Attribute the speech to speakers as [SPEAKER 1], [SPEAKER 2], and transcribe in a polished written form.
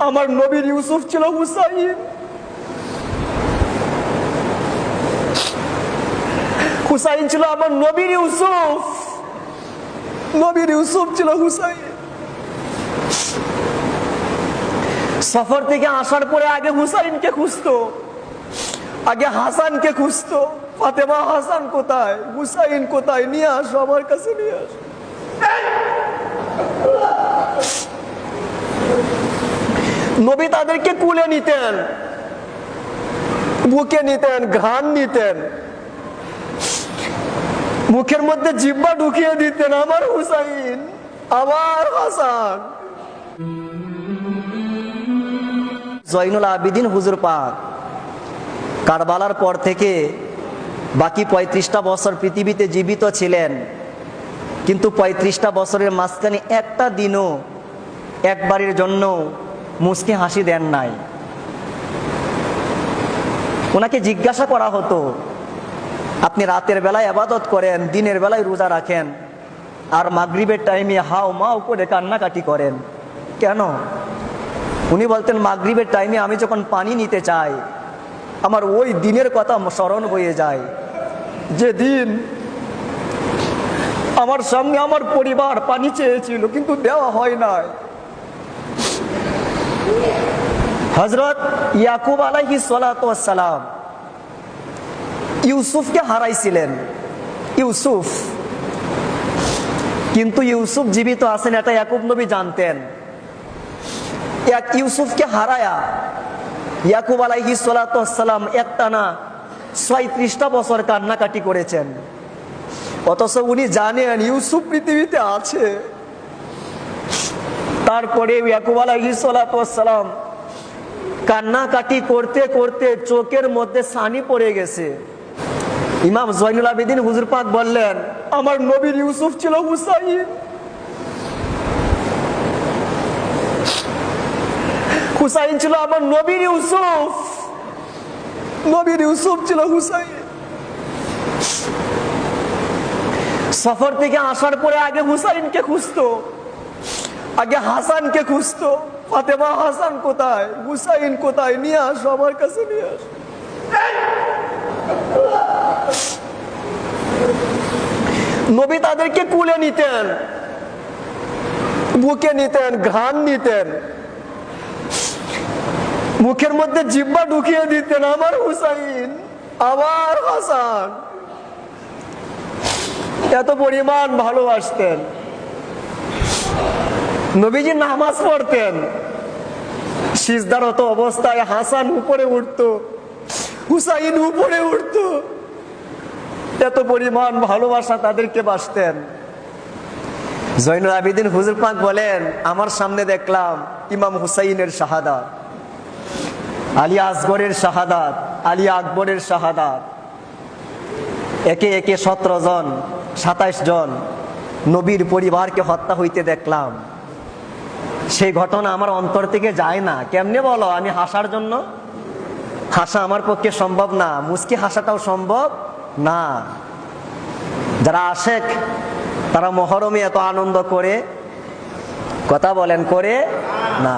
[SPEAKER 1] আমার নবীর ইউসুফ ছিল হুসাইন। হুসাইন ছিল আমার নবীর ইউসুফ, নবীর ইউসুফ ছিল হুসাইন। সফর থেকে আসার পরে আগে হুসাইনকে খুঁজতো, আগে হাসানকে খুঁজতো। ফাতেমা হাসান কোথায়, হুসাইন কোথায়, নিয়ে আসো আমার কাছে, নিয়ে আসো। নবী তাদেরকে কুলে নিতেন, বুকে নিতেন, ঘ্রাণ নিতেন, মুখের মধ্যে জিহ্বা ঢুকিয়ে দিতেন, আমার হুসাইন, আমার হাসান। জয়নুল আবিদিন হুজুর পাক কারবালার পর থেকে বাকি 35টা বছর পৃথিবীতে জীবিত ছিলেন, কিন্তু 35টা বছরের মাঝখানে একটা দিনও একবারের জন্য মুচকি হাসি দেন নাই। ওনাকে জিজ্ঞাসা করা হতো, আপনি রাতের বেলায় ইবাদত করেন, দিনের বেলায় রোজা রাখেন, আর মাগরিবের টাইমে হাও মাও করে কান্নাকাটি করেন কেন? উনি বলতেন, মাগরিবের টাইমে আমি যখন পানি নিতে চাই, আমার ওই দিনের কথা স্মরণ হয়ে যায়, যে দিন আমার সঙ্গে আমার পরিবার পানি চেয়েছিল কিন্তু দেওয়া হয় নাই। হযরত ইয়াকুব আলাইহিস সালাতু ওয়াস সালাম ইউসুফকে হারাইছিলেন, ইউসুফ, কিন্তু ইউসুফ জীবিত আছেন এটা ইয়াকুব নবী জানতেন। এক ইউসুফকে হারায়া ইয়াকুব আলাইহিস সালাতু ওয়াস সালাম একটানা 36টা বছর কান্নাকাটি করেছেন, অথচ উনি জানেন ইউসুফ পৃথিবীতে আছে। তারপরে ইয়াকুব আলাইহিস সালাতু ওয়াস সালাম কান্নাকাটি করতে করতে চোখের মধ্যে ছানি পড়ে গেছে। ইমাম জয়নুল আবেদিন হুজুর পাক বললেন, আমার নবীর ইউসুফ ছিল হুসাইন। হুসাইন ছিল আমার নবীর ইউসুফ, নবীর ইউসুফ ছিল হুসাইন। সফর থেকে আসার পরে আগে হুসাইনকে খুঁজতো, আগে হাসানকে খুঁজতো। ফাতেমা হাসান কোথায়, হুসাইন কোথায়, নিয়ে আসো আমার কাছে, নিয়ে আসো। নবী তাদেরকে কুলে নিতেন, বুকে নিতেন, ঘ্রাণ নিতেন, মুখের মধ্যে জিহ্বা ঢুকিয়ে দিতেন, আমার হুসাইন, আমার হাসান। এত পরিমাণ ভালোবাসতেন। নবীজি নামাজ পড়তেন, সিজদারত অবস্থায় হাসান উপরে উঠতো, হুসাইন উপরে উঠতো। এত পরিমাণ ভালোবাসা তাদেরকে বাসতেন। জয়নুল আবেদিন হুজুর পাক বলেন, আমার সামনে দেখলাম ইমাম হুসাইনের শাহাদাত, আলী আসগরের শাহাদাত, আলী আকবরের শাহাদাত। একে একে 17 জন 27 জন নবীর পরিবারকে হত্যা হইতে দেখলাম। সেই ঘটনা আমার অন্তর থেকে যায় না। কেমনে বলো, আমি হাসার জন্য? হাসা আমার পক্ষে সম্ভব না, মুচকি হাসাটাও সম্ভব না। যারা আশেক তারা মহরমে এত আনন্দ করে, কথা বলেন, করে না।